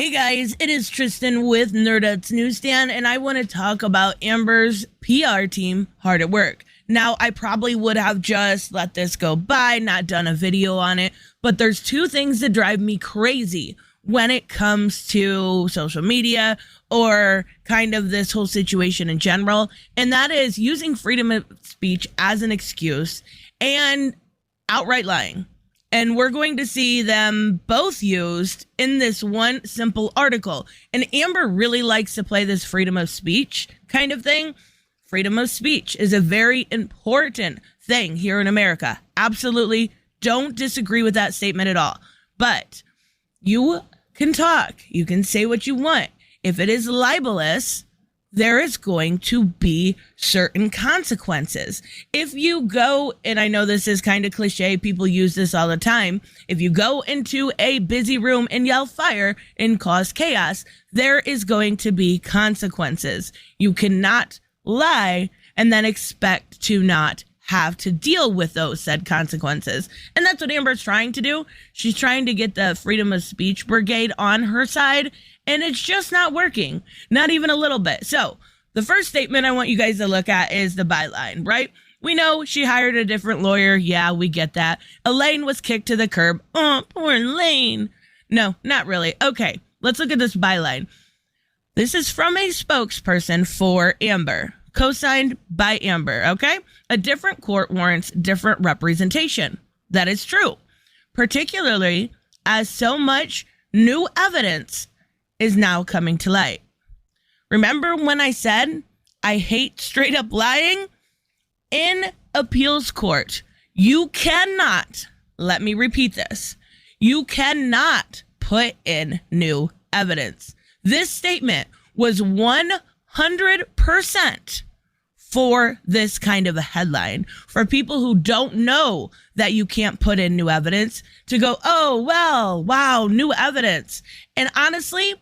Hey guys, it is Tristan with nerdettes-newsstand, and I want to talk about Amber's PR team hard at work. Now, I probably would have just let this go by, not done a video on it, but there's two things that drive me crazy when it comes to social media or kind of this whole situation in general, and that is using freedom of speech as an excuse and outright lying. And we're going to see them both used in this one simple article. And Amber really likes to play this freedom of speech kind of thing. Freedom of speech is a very important thing here in America. Absolutely don't disagree with that statement at all. But you can talk. You can say what you want. If it is libelous, there is going to be certain consequences. If you go, and I know this is kind of cliche, people use this all the time. If you go into a busy room and yell fire and cause chaos, there is going to be consequences. You cannot lie and then expect to not have to deal with those said consequences. And that's what Amber's trying to do. She's trying to get the freedom of speech brigade on her side, and it's just not working. Not even a little bit. So the first statement I want you guys to look at is the byline, right? We know she hired a different lawyer. Yeah, we get that. Elaine was kicked to the curb. Oh, poor Elaine. No, not really. Okay, let's look at this byline. This is from a spokesperson for Amber, co-signed by Amber, okay? A different court warrants different representation. That is true, particularly as so much new evidence is now coming to light. Remember when I said I hate straight up lying? In appeals court, you cannot, let me repeat this, you cannot put in new evidence. This statement was 100% for this kind of a headline, for people who don't know that you can't put in new evidence to go, oh, well, wow, new evidence. And honestly,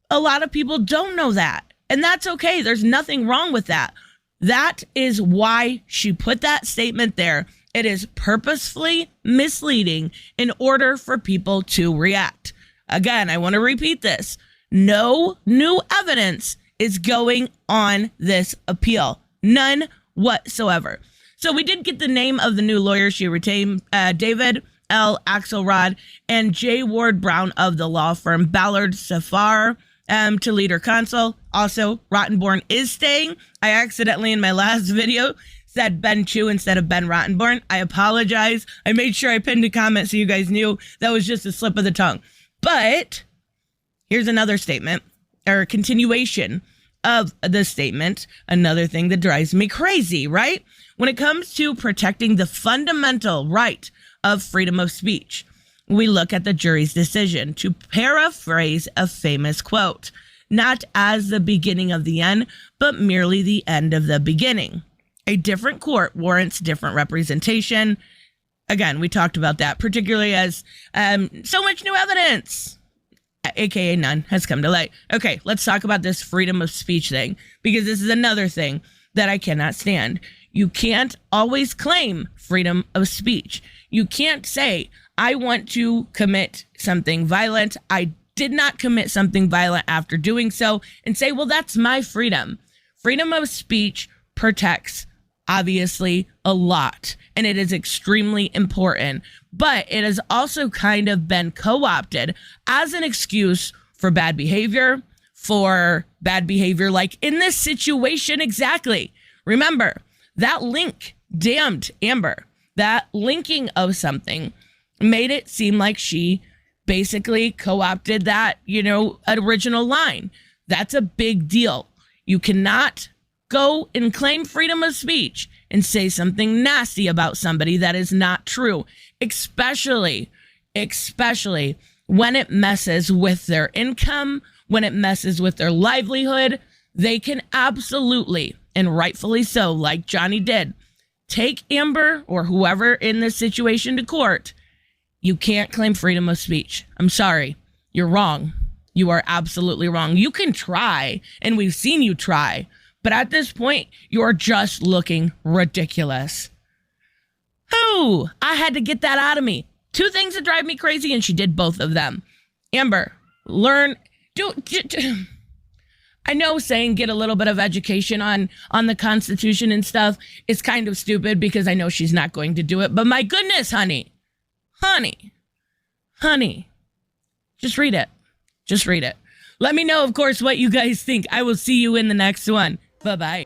a lot of people don't know that. And that's okay. There's nothing wrong with that. That is why she put that statement there. It is purposefully misleading in order for people to react. Again, I want to repeat this. No new evidence is going on this appeal. None whatsoever. So we did get the name of the new lawyer she retained, David L. Axelrod and J. Ward Brown of the law firm Ballard Safar to lead her counsel. Also, Rottenborn is staying. I accidentally in my last video said Ben Chu instead of Ben Rottenborn. I apologize. I made sure I pinned a comment so you guys knew that was just a slip of the tongue. But here's another statement, or continuation of the statement, another thing that drives me crazy, right? When it comes to protecting the fundamental right of freedom of speech, we look at the jury's decision to paraphrase a famous quote, not as the beginning of the end, but merely the end of the beginning. A different court warrants different representation. Again, we talked about that, particularly as so much new evidence, aka none, has come to light. Okay, let's talk about this freedom of speech thing, because this is another thing that I cannot stand. You can't always claim freedom of speech. You can't say, I want to commit something violent. I did not commit something violent after doing so, and say, well, that's my freedom. Freedom of speech protects, obviously, a lot, and it is extremely important, but it has also kind of been co-opted as an excuse for bad behavior, like in this situation exactly. Remember, that link damned Amber. That linking of something made it seem like she basically co-opted that, original line. That's a big deal. You cannot go and claim freedom of speech and say something nasty about somebody that is not true, especially when it messes with their income, when it messes with their livelihood. They can absolutely, and rightfully so, like Johnny did, take Amber or whoever in this situation to court. You can't claim freedom of speech. I'm sorry. You're wrong. You are absolutely wrong. You can try, and we've seen you try, but at this point, you're just looking ridiculous. I had to get that out of me. Two things that drive me crazy, and she did both of them. Amber, learn I know saying get a little bit of education on the Constitution and stuff is kind of stupid because I know she's not going to do it. But my goodness, honey, just read it. Just read it. Let me know, of course, what you guys think. I will see you in the next one. Bye-bye.